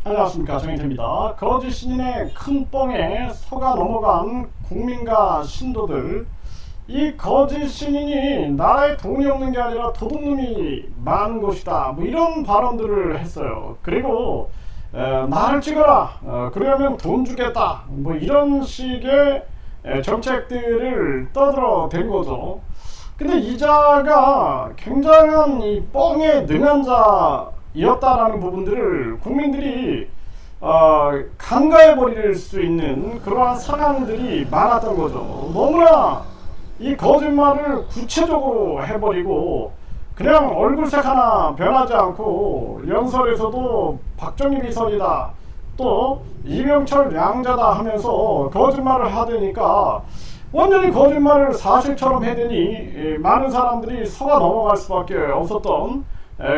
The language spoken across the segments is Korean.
안녕하십니까, 정혜태입니다. 거짓 신인의 큰 뻥에 속아 넘어간 국민과 신도들, 이 거짓 신인이 나라에 돈이 없는 게 아니라 도둑놈이 많은 것이다, 뭐 이런 발언들을 했어요. 그리고 나를 찍어라, 그러면 돈 주겠다, 뭐 이런 식의 정책들을 떠들어 댄 거죠. 근데 이자가 굉장한 이 뻥에 능한 자였다라는 부분들을 국민들이 간과해 버릴 수 있는 그러한 상황들이 많았던 거죠. 너무나 이 거짓말을 구체적으로 해버리고 그냥 얼굴색 하나 변하지 않고 연설에서도 박정희 비선이다, 또 이명철 양자다 하면서 거짓말을 하더니까 완전히 거짓말을 사실처럼 해대니 많은 사람들이 속아 넘어갈 수밖에 없었던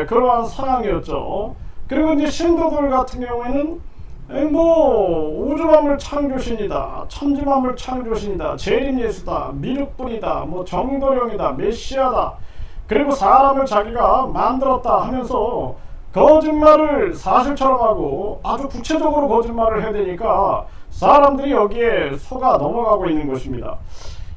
그러한 상황이었죠. 그리고 이제 신도들 같은 경우에는 뭐 우주만물 창조신이다, 천지만물 창조신이다, 재림예수다, 미륵분이다, 뭐 정도령이다, 메시아다, 그리고 사람을 자기가 만들었다 하면서 거짓말을 사실처럼 하고 아주 구체적으로 거짓말을 해대니까 사람들이 여기에 속아 넘어가고 있는 것입니다.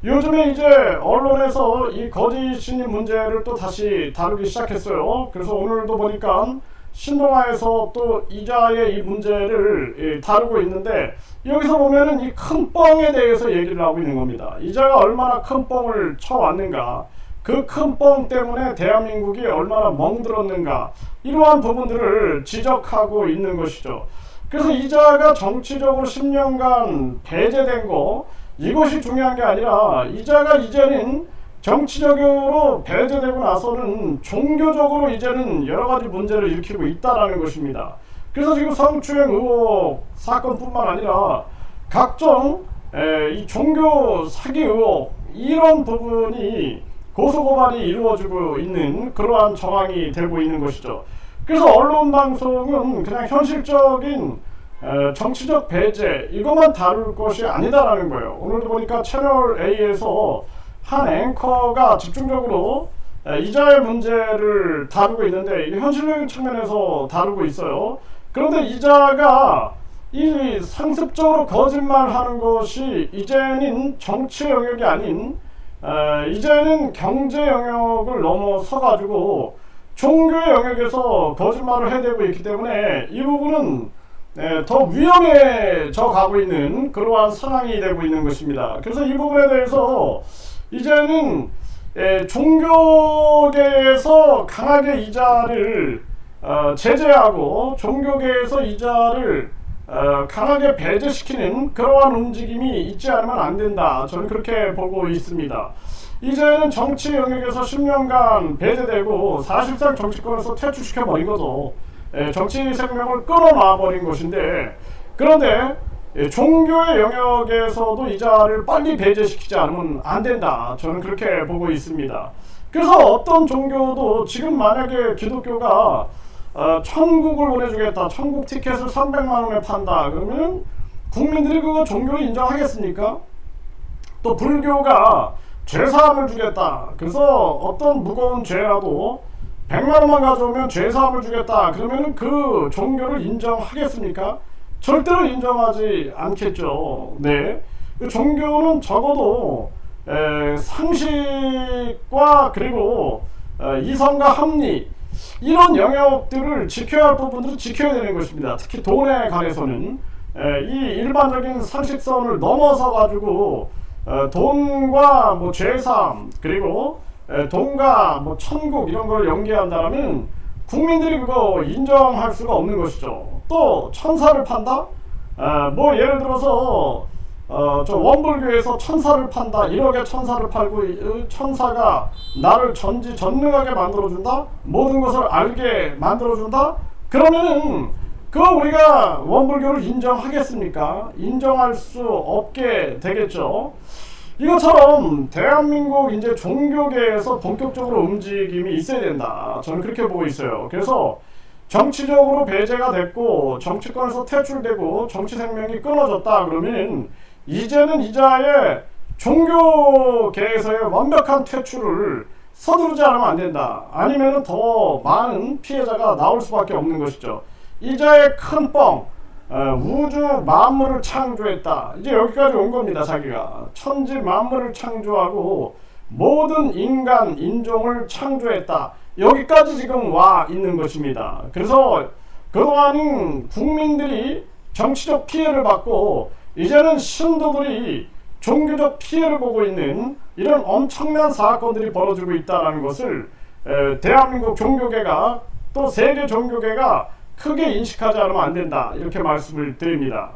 요즘에 이제 언론에서 이 거짓 신인 문제를 또 다시 다루기 시작했어요. 그래서 오늘도 보니까 신동아에서 또 이자의 이 문제를 다루고 있는데, 여기서 보면은 이 큰 뻥에 대해서 얘기를 하고 있는 겁니다. 이자가 얼마나 큰 뻥을 쳐왔는가, 그 큰 뻥 때문에 대한민국이 얼마나 멍들었는가, 이러한 부분들을 지적하고 있는 것이죠. 그래서 이자가 정치적으로 10년간 배제된 거, 이것이 중요한 게 아니라 이자가 이제는 정치적으로 배제되고 나서는 종교적으로 이제는 여러 가지 문제를 일으키고 있다라는 것입니다. 그래서 지금 성추행 의혹 사건뿐만 아니라 각종 이 종교 사기 의혹, 이런 부분이 고소고발이 이루어지고 있는 그러한 정황이 되고 있는 것이죠. 그래서 언론 방송은 그냥 현실적인 정치적 배제 이것만 다룰 것이 아니다라는 거예요. 오늘도 보니까 채널 A에서 한 앵커가 집중적으로 이자의 문제를 다루고 있는데, 이게 현실적인 측면에서 다루고 있어요. 그런데 이자가 이 상습적으로 거짓말하는 것이 이제는 정치 영역이 아닌 이제는 경제 영역을 넘어서 가지고 종교의 영역에서 거짓말을 해대고 있기 때문에 이 부분은 더 위험해져 가고 있는 그러한 상황이 되고 있는 것입니다. 그래서 이 부분에 대해서 이제는 종교계에서 강하게 이자를 제재하고 종교계에서 이자를 강하게 배제시키는 그러한 움직임이 있지 않으면 안 된다, 저는 그렇게 보고 있습니다. 이제는 정치 영역에서 10년간 배제되고 사실상 정치권에서 퇴출시켜버린 거죠. 정치 생명을 끊어놔버린 것인데, 그런데 종교의 영역에서도 이자를 빨리 배제시키지 않으면 안 된다, 저는 그렇게 보고 있습니다. 그래서 어떤 종교도 지금 만약에 기독교가 천국을 보내주겠다, 천국 티켓을 300만 원에 판다 그러면 국민들이 그거 종교를 인정하겠습니까? 또 불교가 죄사함을 주겠다, 그래서 어떤 무거운 죄라도 100만 원만 가져오면 죄사함을 주겠다 그러면 그 종교를 인정하겠습니까? 절대로 인정하지 않겠죠. 네, 종교는 적어도 상식과 그리고 이성과 합리, 이런 영역들을 지켜야 할 부분들을 지켜야 되는 것입니다. 특히 돈에 관해서는 이 일반적인 상식선을 넘어서 가지고 돈과 뭐 죄사함, 그리고 돈과 뭐 천국 이런 걸 연계한다면 국민들이 그거 인정할 수가 없는 것이죠. 또 천사를 판다? 뭐 예를 들어서 저 원불교에서 천사를 판다, 1억의 천사를 팔고 천사가 나를 전지전능하게 만들어준다, 모든 것을 알게 만들어준다, 그러면은 그거 우리가 원불교를 인정하겠습니까? 인정할 수 없게 되겠죠. 이것처럼 대한민국 이제 종교계에서 본격적으로 움직임이 있어야 된다, 저는 그렇게 보고 있어요. 그래서 정치적으로 배제가 됐고 정치권에서 퇴출되고 정치 생명이 끊어졌다 그러면 이제는 이자의 종교계에서의 완벽한 퇴출을 서두르지 않으면 안 된다. 아니면 더 많은 피해자가 나올 수밖에 없는 것이죠. 이자의 큰 뻥, 우주 만물을 창조했다. 이제 여기까지 온 겁니다. 자기가 천지 만물을 창조하고 모든 인간 인종을 창조했다. 여기까지 지금 와 있는 것입니다. 그래서 그동안 국민들이 정치적 피해를 받고 이제는 신도들이 종교적 피해를 보고 있는 이런 엄청난 사건들이 벌어지고 있다는 것을 대한민국 종교계가 또 세계 종교계가 크게 인식하지 않으면 안 된다, 이렇게 말씀을 드립니다.